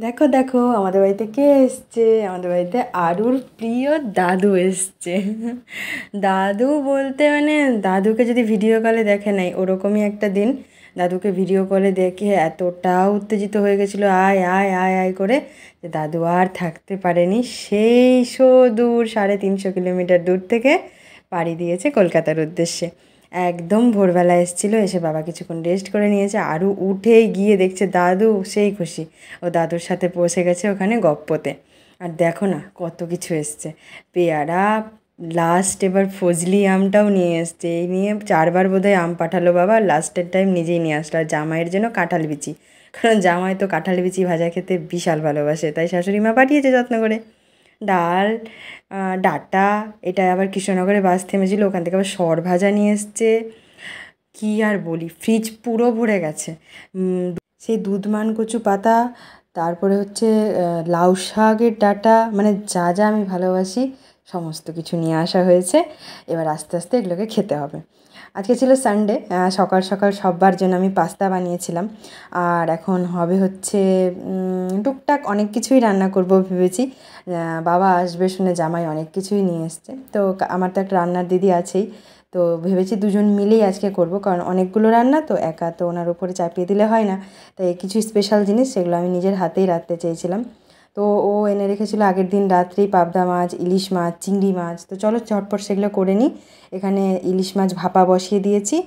দেখো দেখো আমাদের বাড়িতে কে এসছে। আমাদের বাড়িতে আরুর প্রিয় দাদু এসছে। দাদু বলতে মানে দাদুকে যদি ভিডিও কলে দেখে নাই ওরকমই একটা দিন। দাদুকে ভিডিও কলে দেখে এতটা উত্তেজিত হয়ে গেছিলো, আয় আয় আয় আয় করে, যে দাদু আর থাকতে পারেনি। সেই দূর 350 কিলোমিটার দূর থেকে পাড়ি দিয়েছে কলকাতার উদ্দেশ্যে। একদম ভোরবেলা এসেছিলো, এসে বাবা কিছুক্ষণ রেস্ট করে নিয়েছে। আরও উঠেই গিয়ে দেখছে দাদু, সেই খুশি। ও দাদুর সাথে বসে গেছে ওখানে গপ্পোতে। আর দেখো না কত কিছু এসছে, পেয়ারা, লাস্ট এবার ফজলি আমটাও নিয়ে এসছে। এই নিয়ে 4বার বোধহয় আম পাঠালো বাবা, লাস্টের টাইম নিজেই নিয়ে আসলো। আর জামাইয়ের জন্য কাঁঠাল বিচি, কারণ জামাই তো কাঁঠাল বিচি ভাজা খেতে বিশাল ভালোবাসে, তাই শাশুড়ি মা পাঠিয়েছে যত্ন করে। ডাল, ডাঁটা, এটা আবার কৃষ্ণনগরে বাস থেমেছিল, ওখান থেকে আবার সর ভাজা নিয়ে এসছে। কী আর বলি, ফ্রিজ পুরো ভরে গেছে। সেই দুধমান কচু পাতা, তারপরে হচ্ছে লাউ শাকের ডাঁটা, মানে যা যা আমি ভালোবাসি সমস্ত কিছু নিয়ে আসা হয়েছে। এবার আস্তে আস্তে এগুলোকে খেতে হবে। আজকে ছিল সানডে, সকাল সকাল সব্বার জন্য আমি পাস্তা বানিয়েছিলাম। আর এখন হবে হচ্ছে টুকটাক অনেক কিছুই রান্না করব ভেবেছি। বাবা আসবে শুনে জামাই অনেক কিছুই নিয়ে এসছে, তো আমার তো একটা রান্নার দিদি আছেই। তো ভেবেছি দুজন মিলেই আজকে করব, কারণ অনেকগুলো রান্না তো একা তো ওনার উপরে চাপিয়ে দিলে হয় না। তাই কিছু স্পেশাল জিনিস সেগুলো আমি নিজের হাতেই রাঁধতে চেয়েছিলাম। তো ও এনে রেখেছিল আগের দিন রাত্রেই পাবদা মাছ, ইলিশ মাছ, চিংড়ি মাছ। তো চলো ঝটপট সেগুলো করে নিই। এখানে ইলিশ মাছ ভাপা বসিয়ে দিয়েছি।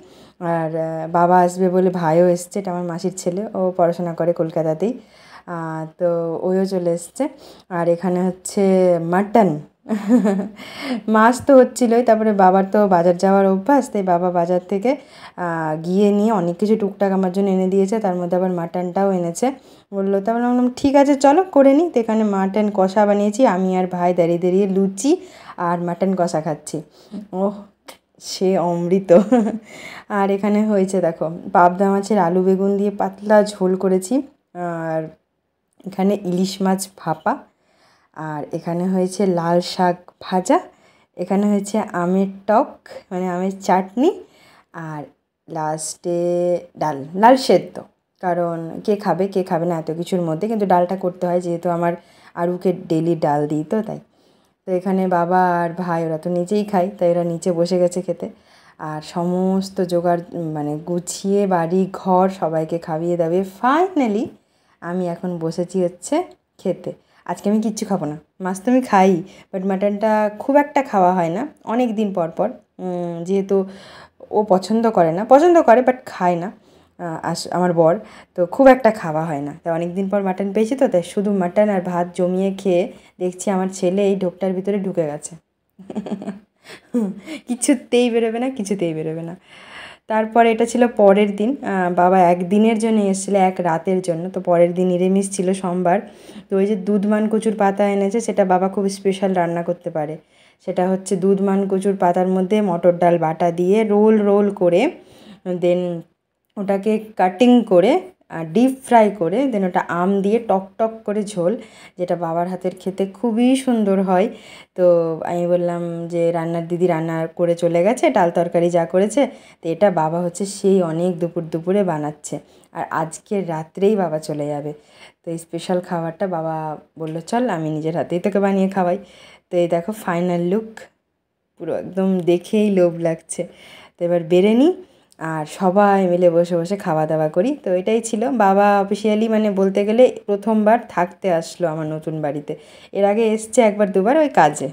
আর বাবা আসবে বলে ভাইও এসছে, এটা আমার মাসির ছেলে, ও পড়াশোনা করে কলকাতাতেই। তো ওইও চলে এসছে। আর এখানে হচ্ছে মাটন। মাছ তো হচ্ছিলোই, তারপরে বাবার তো বাজার যাওয়ার অভ্যাস, তাই বাবা বাজার থেকে গিয়ে নিয়ে অনেক কিছু টুকটাক আমার জন্য এনে দিয়েছে, তার মধ্যে আবার মাটনটাও এনেছে বললো। তারপরে বললাম ঠিক আছে চলো করে নিই। তো এখানে মাটন কষা বানিয়েছি, আমি আর ভাই দাঁড়িয়ে দাঁড়িয়ে লুচি আর মাটন কষা খাচ্ছি। ওহ, সে অমৃত। আর এখানে হয়েছে দেখো পাবদা মাছের আলু বেগুন দিয়ে পাতলা ঝোল করেছি। আর এখানে ইলিশ মাছ ভাপা। আর এখানে হয়েছে লাল শাক ভাজা। এখানে হয়েছে আমের টক, মানে আমের চাটনি। আর লাস্টে ডাল, লাল সেদ্ধ। কারণ কে খাবে কে খাবে না এত কিছুর মধ্যে, কিন্তু ডালটা করতে হয় যেহেতু আমার আরুকে ডেলি ডাল দিই তো, তাই। তো এখানে বাবা আর ভাই ওরা তো নিচেই খায়, তাই ওরা নিচে বসে গেছে খেতে। আর সমস্ত জোগাড় মানে গুছিয়ে বাড়ি ঘর সবাইকে খাইয়ে দাবিয়ে ফাইনালি আমি এখন বসেছি হচ্ছে খেতে। আজকে আমি কিচ্ছু খাবো না, মাছ তো আমি খাই, বাট মাটনটা খুব একটা খাওয়া হয় না, অনেক দিন পর পর। যেহেতু ও পছন্দ করে না, পছন্দ করে বাট খায় না, আমার বর, তো খুব একটা খাওয়া হয় না। তাই অনেক দিন পর মাটন পেয়েছি, তো তাই শুধু মাটন আর ভাত জমিয়ে খেয়ে দেখছি আমার ছেলে এই ঢোকটার ভিতরে ঢুকে গেছে। কিছুতেই বেরোবে না, কিছুতেই বেরোবে না। তারপর এটা ছিল পরের দিন, বাবা একদিনের জন্য এসেছিলো, এক রাতের জন্য। তো পরের দিন নিরামিষ ছিল, সোমবার। তো ওই যে দুধমান কচুর পাতা এনেছে, সেটা বাবা খুব স্পেশাল রান্না করতে পারে। সেটা হচ্ছে দুধমান কচুর পাতার মধ্যে মটর ডাল বাটা দিয়ে রোল রোল করে, দেন ওটাকে কাটিং করে ডিপ ফ্রাই করে, দেন ওটা আম দিয়ে টক টক করে ঝোল, যেটা বাবার হাতের খেতে খুবই সুন্দর হয়। তো আমি বললাম যে রান্নার দিদি রান্না করে চলে গেছে, ডাল তরকারি যা করেছে, তো এটা বাবা হচ্ছে সেই অনেক দুপুরে বানাচ্ছে। আর আজকের রাত্রেই বাবা চলে যাবে। তো এই স্পেশাল খাবারটা বাবা বললো চল আমি নিজের হাতেই তোকে বানিয়ে খাওয়াই। তো এই দেখো ফাইনাল লুক, পুরো একদম দেখেই লোভ লাগছে। তো এবার বেড়ে নিই আর সবাই মিলে বসে বসে খাওয়া দাওয়া করি। তো এটাই ছিল, বাবা অফিসিয়ালি মানে বলতে গেলে প্রথমবার থাকতে আসলো আমার নতুন বাড়িতে। এর আগে এসছে একবার দুবার ওই কাজে।